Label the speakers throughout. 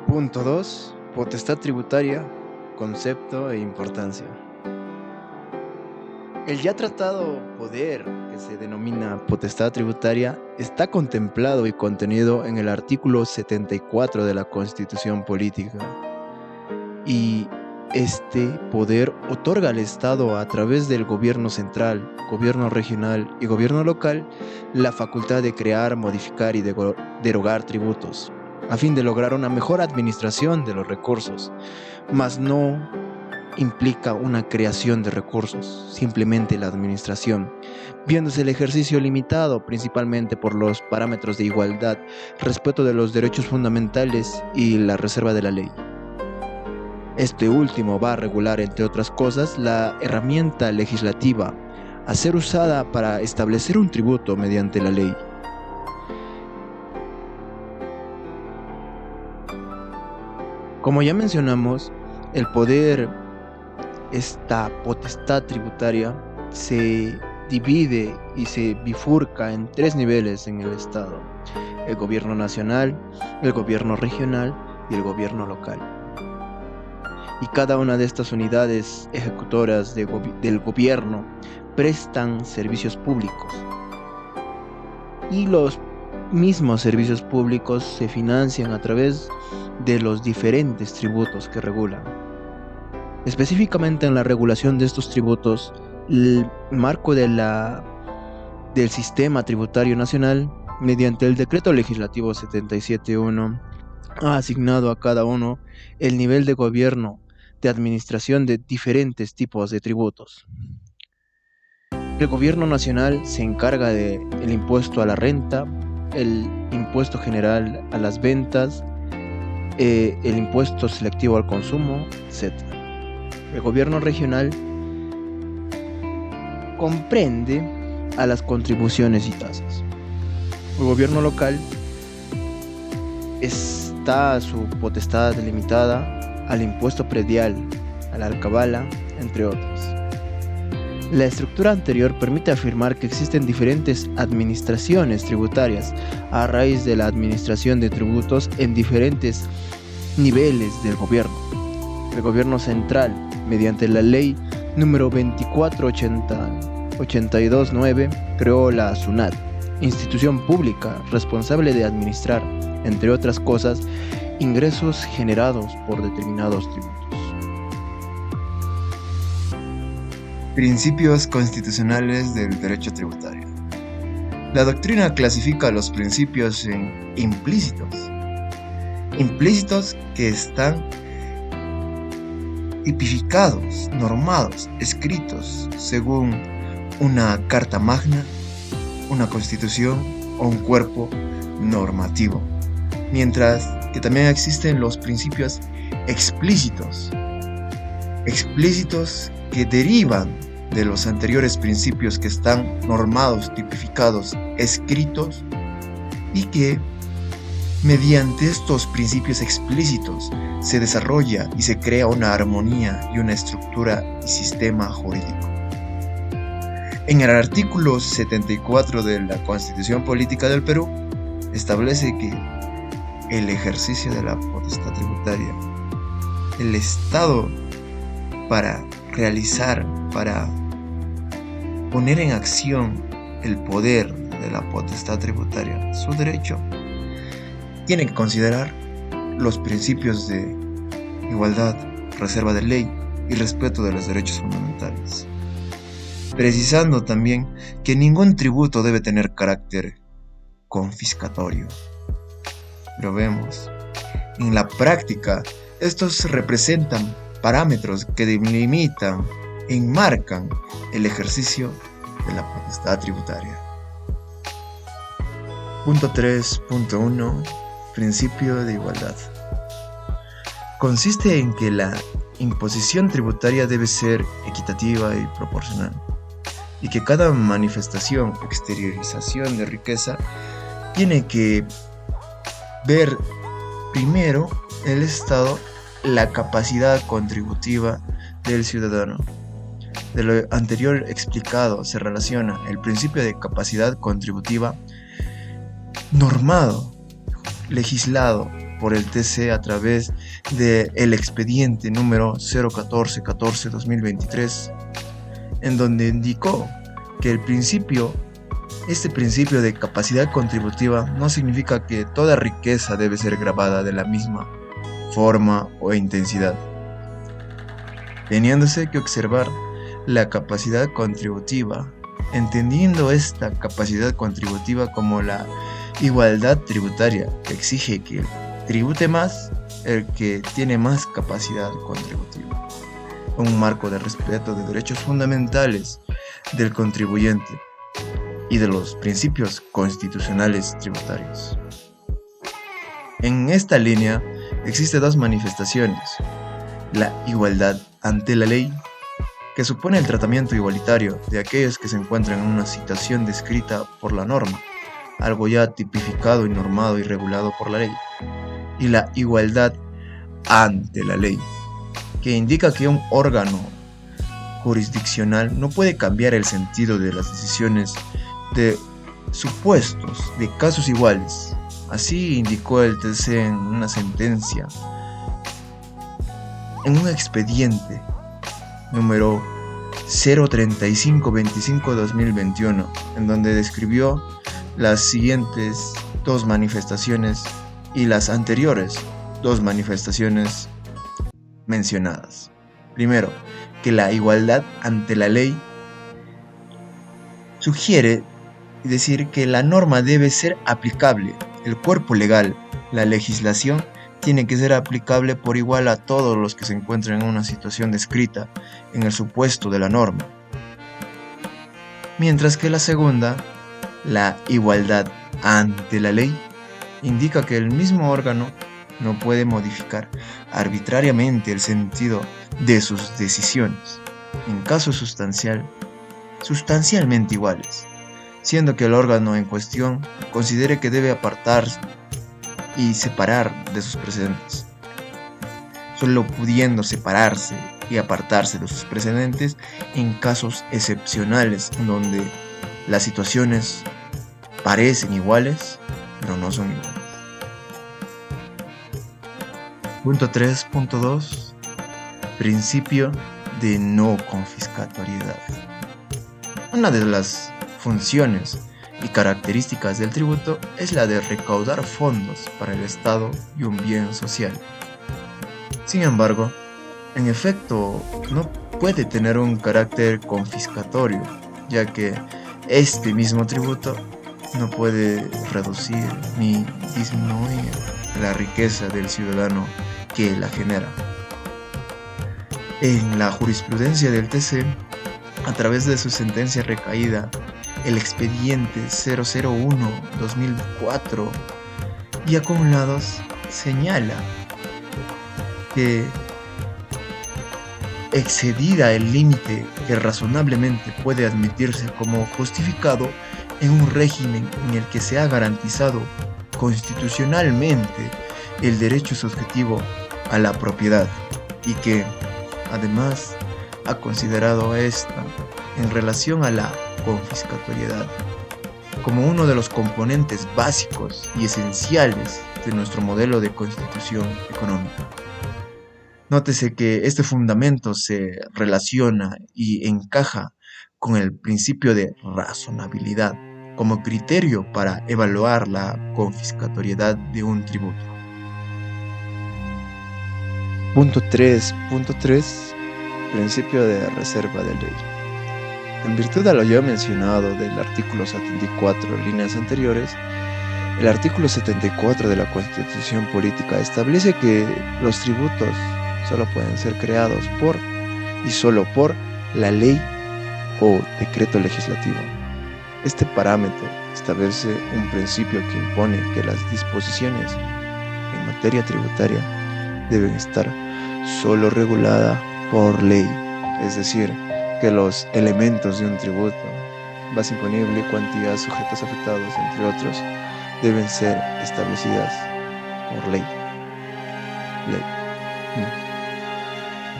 Speaker 1: Punto 2. Potestad tributaria, concepto e importancia. El ya tratado poder, que se denomina potestad tributaria, está contemplado y contenido en el artículo 74 de la Constitución Política. Y este poder otorga al Estado, a través del gobierno central, gobierno regional y gobierno local, la facultad de crear, modificar y derogar tributos, a fin de lograr una mejor administración de los recursos, mas no implica una creación de recursos, simplemente la administración, viéndose el ejercicio limitado principalmente por los parámetros de igualdad, respeto de los derechos fundamentales y la reserva de la ley. Este último va a regular, entre otras cosas, la herramienta legislativa a ser usada para establecer un tributo mediante la ley. Como ya mencionamos, el poder, esta potestad tributaria, se divide y se bifurca en 3 niveles en el Estado: el gobierno nacional, el gobierno regional y el gobierno local. Y cada una de estas unidades ejecutoras del gobierno prestan servicios públicos. Y los mismos servicios públicos se financian a través de los diferentes tributos que regulan. Específicamente en la regulación de estos tributos, el marco del sistema tributario nacional, mediante el Decreto Legislativo 77.1, ha asignado a cada uno el nivel de gobierno de administración de diferentes tipos de tributos. El gobierno nacional se encarga del impuesto a la renta, el impuesto general a las ventas, el impuesto selectivo al consumo, etc. El gobierno regional comprende a las contribuciones y tasas. El gobierno local está su potestad limitada al impuesto predial, a la alcabala, entre otros. La estructura anterior permite afirmar que existen diferentes administraciones tributarias a raíz de la administración de tributos en diferentes niveles del gobierno. El gobierno central, mediante la ley número 24829, creó la SUNAT, institución pública responsable de administrar, entre otras cosas, ingresos generados por determinados tributos.
Speaker 2: Principios constitucionales del derecho tributario. La doctrina clasifica los principios en implícitos. Implícitos que están tipificados, normados, escritos según una carta magna, una constitución o un cuerpo normativo. Mientras que también existen los principios explícitos que derivan de los anteriores principios que están normados, tipificados, escritos, y que mediante estos principios explícitos se desarrolla y se crea una armonía y una estructura y sistema jurídico. En el artículo 74 de la Constitución Política del Perú establece que el ejercicio de la potestad tributaria, el Estado, para realizar, para poner en acción el poder de la potestad tributaria, su derecho, tiene que considerar los principios de igualdad, reserva de ley y respeto de los derechos fundamentales, precisando también que ningún tributo debe tener carácter confiscatorio. Pero vemos, en la práctica, estos representan parámetros que delimitan, enmarcan el ejercicio de la potestad tributaria. Punto 3.1. Principio de igualdad. Consiste en que la imposición tributaria debe ser equitativa y proporcional, y que cada manifestación o exteriorización de riqueza tiene que ver primero el Estado la capacidad contributiva del ciudadano. De lo anterior explicado se relaciona el principio de capacidad contributiva normado, legislado por el TC a través del expediente número 01414-2023, en donde indicó que este principio de capacidad contributiva no significa que toda riqueza debe ser grabada de la misma forma o intensidad, teniéndose que observar la capacidad contributiva, entendiendo esta capacidad contributiva como la igualdad tributaria, que exige que tribute más el que tiene más capacidad contributiva, un marco de respeto de derechos fundamentales del contribuyente y de los principios constitucionales tributarios. En esta línea existen dos manifestaciones: la igualdad ante la ley, que supone el tratamiento igualitario de aquellos que se encuentran en una situación descrita por la norma, algo ya tipificado y normado y regulado por la ley, y la igualdad ante la ley, que indica que un órgano jurisdiccional no puede cambiar el sentido de las decisiones de supuestos de casos iguales. Así indicó el TC en una sentencia, en un expediente número 03525-2021, en donde describió las siguientes dos manifestaciones y las anteriores dos manifestaciones mencionadas. Primero, que la igualdad ante la ley sugiere decir que la norma debe ser aplicable, el cuerpo legal, la legislación, tiene que ser aplicable por igual a todos los que se encuentran en una situación descrita en el supuesto de la norma. Mientras que la segunda, la igualdad ante la ley, indica que el mismo órgano no puede modificar arbitrariamente el sentido de sus decisiones, en casos sustancialmente iguales, siendo que el órgano en cuestión considere que debe apartarse y separar de sus precedentes, solo pudiendo separarse y apartarse de sus precedentes en casos excepcionales en donde las situaciones parecen iguales, pero no son iguales. Punto 3.2. Principio de no confiscatoriedad. Una de las funciones y características del tributo es la de recaudar fondos para el Estado y un bien social. Sin embargo, en efecto, no puede tener un carácter confiscatorio, ya que este mismo tributo no puede reducir ni disminuir la riqueza del ciudadano que la genera. En la jurisprudencia del TC, a través de su sentencia recaída, el expediente 001-2004 y acumulados, señala que excedida el límite que razonablemente puede admitirse como justificado en un régimen en el que se ha garantizado constitucionalmente el derecho subjetivo a la propiedad y que, además, ha considerado esta en relación a la confiscatoriedad como uno de los componentes básicos y esenciales de nuestro modelo de constitución económica. Nótese que este fundamento se relaciona y encaja con el principio de razonabilidad como criterio para evaluar la confiscatoriedad de un tributo.
Speaker 1: Punto 3.3. Principio de reserva de ley. En virtud de lo ya mencionado del artículo 74, líneas anteriores, el artículo 74 de la Constitución Política establece que los tributos solo pueden ser creados por y solo por la ley o decreto legislativo. Este parámetro establece un principio que impone que las disposiciones en materia tributaria deben estar solo reguladas por ley, es decir, que los elementos de un tributo, base imponible, cuantía, sujetos afectados, entre otros, deben ser establecidas por ley.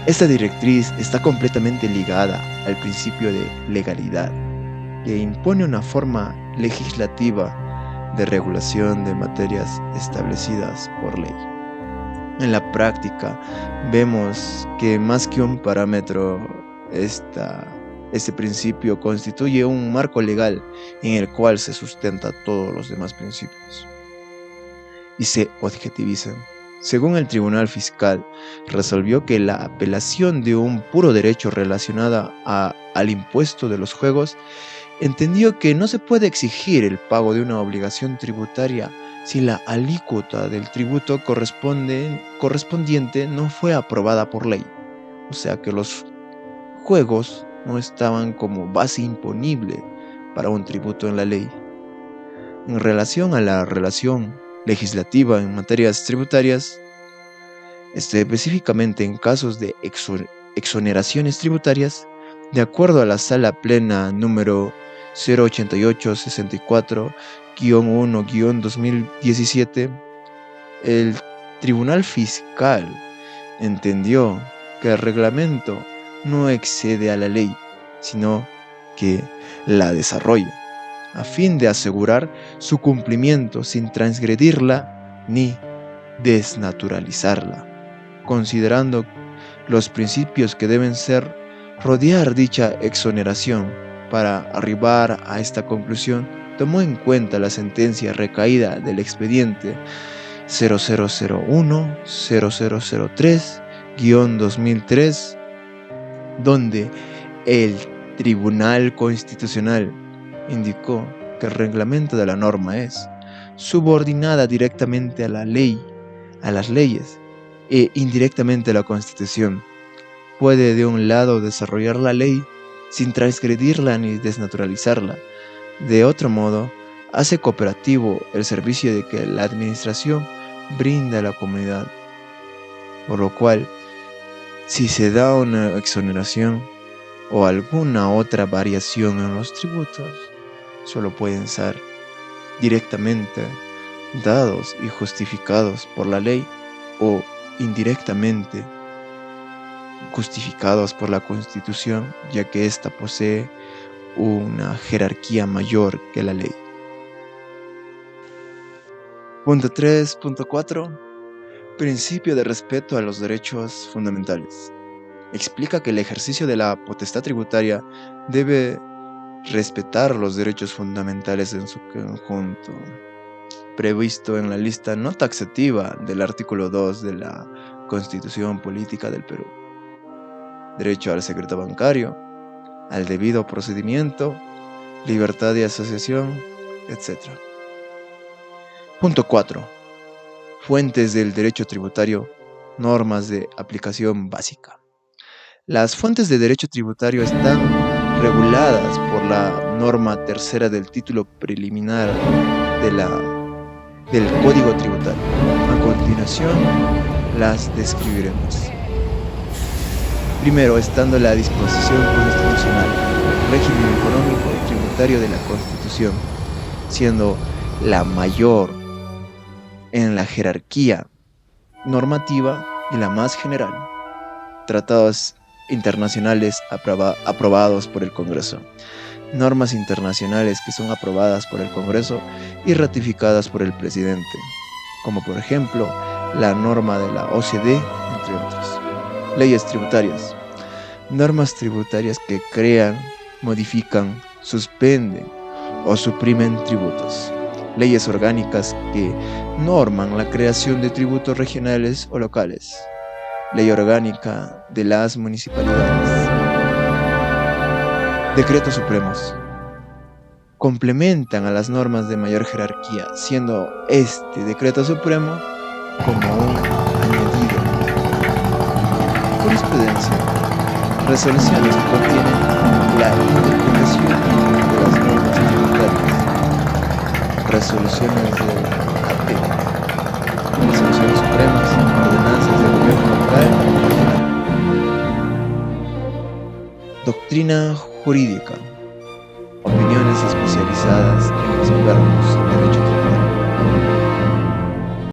Speaker 1: Esta directriz está completamente ligada al principio de legalidad, que impone una forma legislativa de regulación de materias establecidas por ley. En la práctica vemos que más que un parámetro, este principio constituye un marco legal en el cual se sustenta todos los demás principios y se objetivizan. Según el Tribunal Fiscal, resolvió que la apelación de un puro derecho relacionada al impuesto de los juegos entendió que no se puede exigir el pago de una obligación tributaria si la alícuota del tributo correspondiente no fue aprobada por ley. O sea que los juegos no estaban como base imponible para un tributo en la ley. En relación a la relación legislativa en materias tributarias, específicamente en casos de exoneraciones tributarias, de acuerdo a la Sala Plena número 08864-1-2017, el Tribunal Fiscal entendió que el reglamento no excede a la ley, sino que la desarrolla, a fin de asegurar su cumplimiento sin transgredirla ni desnaturalizarla, considerando los principios que deben rodear dicha exoneración. Para arribar a esta conclusión, tomó en cuenta la sentencia recaída del expediente 0001-0003-2003, donde el Tribunal Constitucional indicó que el reglamento de la norma es subordinada directamente a la ley, a las leyes, e indirectamente a la Constitución. Puede de un lado desarrollar la ley sin transgredirla ni desnaturalizarla. De otro modo, hace cooperativo el servicio de que la administración brinda a la comunidad. Por lo cual, si se da una exoneración o alguna otra variación en los tributos, solo pueden ser directamente dados y justificados por la ley o indirectamente justificados por la Constitución, ya que ésta posee una jerarquía mayor que la ley. Punto 3.4. Principio de respeto a los derechos fundamentales. Explica que el ejercicio de la potestad tributaria debe respetar los derechos fundamentales en su conjunto, previsto en la lista no taxativa del artículo 2 de la Constitución Política del Perú. Derecho al secreto bancario, al debido procedimiento, libertad de asociación, etc. Punto 4. Fuentes del derecho tributario, normas de aplicación básica. Las fuentes de derecho tributario están reguladas por la norma tercera del título preliminar del Código Tributario. A continuación, las describiremos. Primero, estando la disposición constitucional, el régimen económico y tributario de la Constitución, siendo la mayor en la jerarquía normativa y la más general. Tratados internacionales aprobados por el Congreso. Normas internacionales que son aprobadas por el Congreso y ratificadas por el presidente, como por ejemplo la norma de la OCDE, entre otras. Leyes tributarias. Normas tributarias que crean, modifican, suspenden o suprimen tributos. Leyes orgánicas que norman la creación de tributos regionales o locales. Ley orgánica de las municipalidades. Decretos supremos. Complementan a las normas de mayor jerarquía, siendo este decreto supremo como un añadido. Jurisprudencia. Resoluciones que contienen la interpretación de las normas tributarias. Resoluciones de AP. Resoluciones supremas, ordenanzas del gobierno local. Doctrina jurídica. Opiniones especializadas en expertos